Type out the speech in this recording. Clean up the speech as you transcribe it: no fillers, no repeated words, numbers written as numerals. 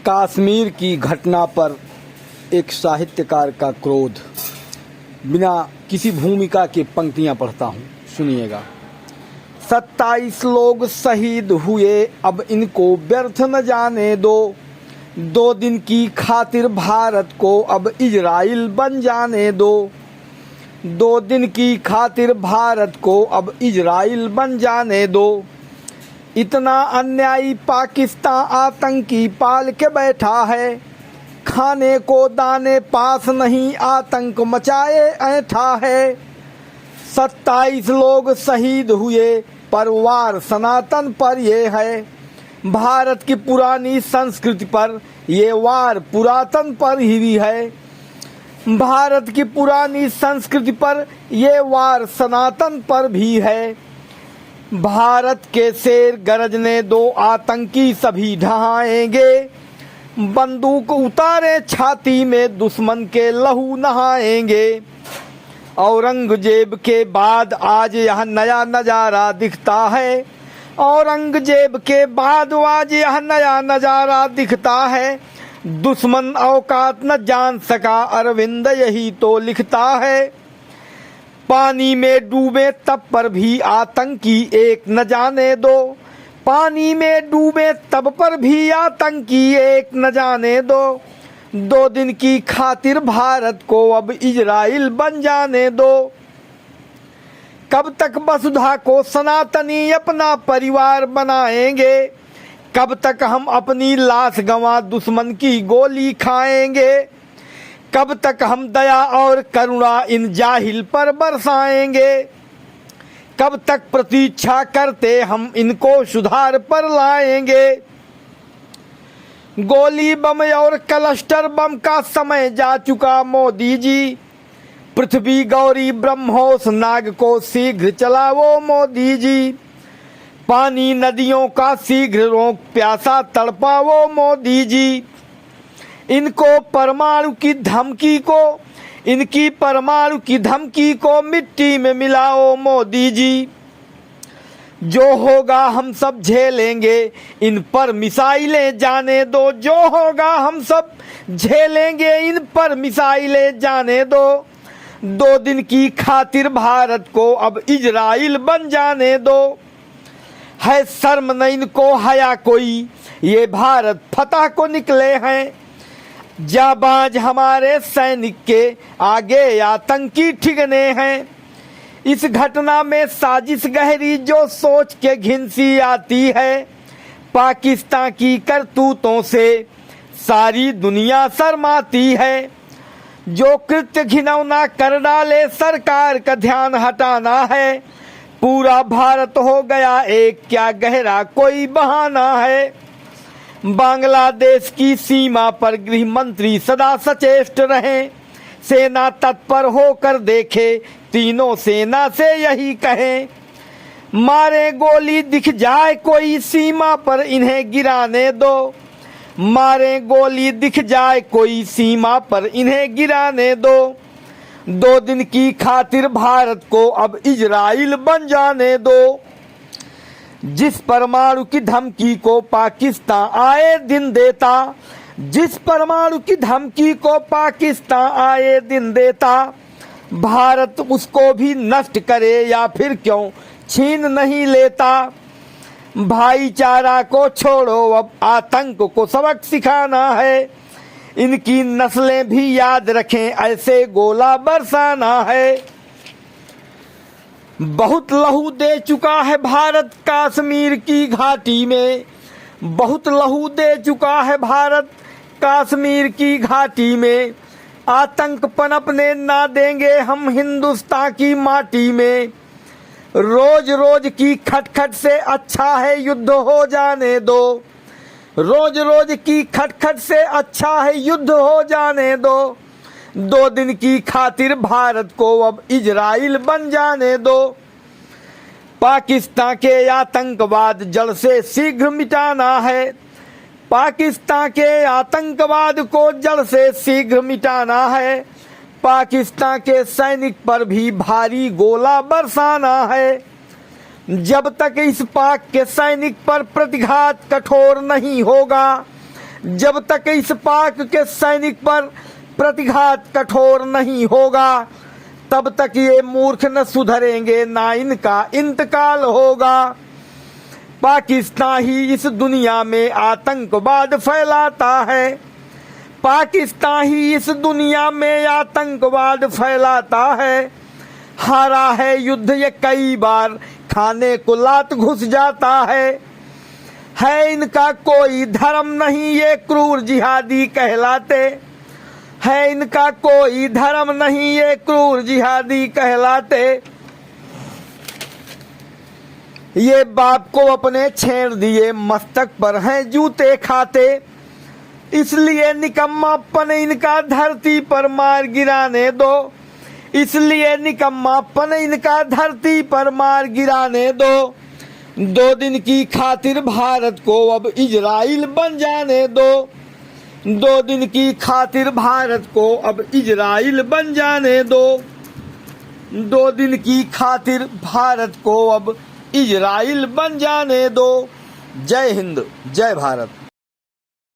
कश्मीर की घटना पर एक साहित्यकार का क्रोध। बिना किसी भूमिका के पंक्तियां पढ़ता हूँ, सुनिएगा। 27 लोग शहीद हुए, अब इनको व्यर्थ न जाने दो। 2 दिन की खातिर भारत को अब इजराइल बन जाने दो। 2 दिन की खातिर भारत को अब इजराइल बन जाने दो। इतना अन्यायी पाकिस्तान आतंकी पाल के बैठा है। खाने को दाने पास नहीं, आतंक मचाए ऐठा है। 27 लोग शहीद हुए, पर वार सनातन पर ये है। भारत की पुरानी संस्कृति पर ये वार पुरातन पर ही है। भारत की पुरानी संस्कृति पर ये वार सनातन पर भी है। भारत के शेर गरजने दो, आतंकी सभी ढहाएंगे। बंदूक उतारे छाती में, दुश्मन के लहू नहाएंगे। औरंगजेब के बाद आज यह नया नजारा दिखता है। औरंगजेब के बाद आज यह नया नजारा दिखता है। दुश्मन औकात न जान सका, अरविंद यही तो लिखता है। पानी में डूबे तब पर भी आतंकी एक न जाने दो। पानी में डूबे तब पर भी आतंकी एक न जाने दो। 2 दिन की खातिर भारत को अब इजराइल बन जाने दो। कब तक वसुधा को सनातनी अपना परिवार बनाएंगे। कब तक हम अपनी लाश गंवा दुश्मन की गोली खाएंगे। कब तक हम दया और करुणा इन जाहिल पर बरसाएंगे। कब तक प्रतीक्षा करते हम इनको सुधार पर लाएंगे। गोली बम और क्लस्टर बम का समय जा चुका मोदी जी। पृथ्वी गौरी ब्रह्मोस नाग को शीघ्र चलाओ मोदी जी। पानी नदियों का शीघ्र रोक, प्यासा तड़पाओ मोदी जी। इनको परमाणु की धमकी को, इनकी परमाणु की धमकी को मिट्टी में मिलाओ मोदी जी। जो होगा हम सब झेलेंगे, इन पर मिसाइलें जाने दो। जो होगा हम सब झेलेंगे, इन पर मिसाइलें जाने दो। 2 दिन की खातिर भारत को अब इजराइल बन जाने दो। है शर्म न इनको हया कोई, ये भारत फतह को निकले हैं। जाबाज हमारे सैनिक के आगे आतंकी ठिगने हैं। इस घटना में साजिश गहरी जो सोच के घिनसी आती है। पाकिस्तान की करतूतों से सारी दुनिया शर्माती है। जो कृत्य घिनौना कर डाले, सरकार का ध्यान हटाना है। पूरा भारत हो गया एक, क्या गहरा कोई बहाना है। बांग्लादेश की सीमा पर गृह मंत्री सदा सचेष्ट रहें। सेना तत्पर होकर देखे, तीनों सेना से यही कहें। मारे गोली दिख जाए कोई, सीमा पर इन्हें गिराने दो। मारे गोली दिख जाए कोई, सीमा पर इन्हें गिराने दो। 2 दिन की खातिर भारत को अब इजराइल बन जाने दो। जिस परमाणु की धमकी को पाकिस्तान आए दिन देता, जिस परमाणु की धमकी को पाकिस्तान आए दिन देता, भारत उसको भी नष्ट करे या फिर क्यों छीन नहीं लेता। भाईचारा को छोड़ो, अब आतंक को सबक सिखाना है। इनकी नस्लें भी याद रखें, ऐसे गोला बरसाना है। बहुत लहू दे चुका है भारत कश्मीर की घाटी में। बहुत लहू दे चुका है भारत कश्मीर की घाटी में। आतंक पनपने ना देंगे हम हिंदुस्तान की माटी में। रोज रोज की खटखट से अच्छा है युद्ध हो जाने दो। रोज रोज की खटखट से अच्छा है युद्ध हो जाने दो। 2 दिन की खातिर भारत को अब इजराइल बन जाने दो। पाकिस्तान के आतंकवाद जड़ से शीघ्र मिटाना है। पाकिस्तान के आतंकवाद को जड़ से शीघ्र मिटाना है। पाकिस्तान के सैनिक पर भी भारी गोला बरसाना है। जब तक इस पाक के सैनिक पर प्रतिघात कठोर नहीं होगा, जब तक इस पाक के सैनिक पर प्रतिघात कठोर नहीं होगा तब तक ये मूर्ख न सुधरेंगे, ना इनका इंतकाल होगा। पाकिस्तान ही इस दुनिया में आतंकवाद फैलाता है, पाकिस्तान ही इस दुनिया में आतंकवाद फैलाता है। हारा है युद्ध ये कई बार, खाने को लात घुस जाता है इनका कोई धर्म नहीं, ये क्रूर जिहादी कहलाते है इनका कोई धर्म नहीं, ये क्रूर जिहादी कहलाते। ये बाप को अपने छेड़ दिए, मस्तक पर हैं जूते खाते, इसलिए निकम्मापन इनका धरती पर मार गिराने दो, इसलिए निकम्मापन इनका धरती पर मार गिराने दो। 2 दिन की खातिर भारत को अब इजराइल बन जाने दो, 2 दिन की खातिर भारत को अब इजराइल बन जाने दो, 2 दिन की खातिर भारत को अब इजराइल बन जाने दो। जय हिंद, जय भारत।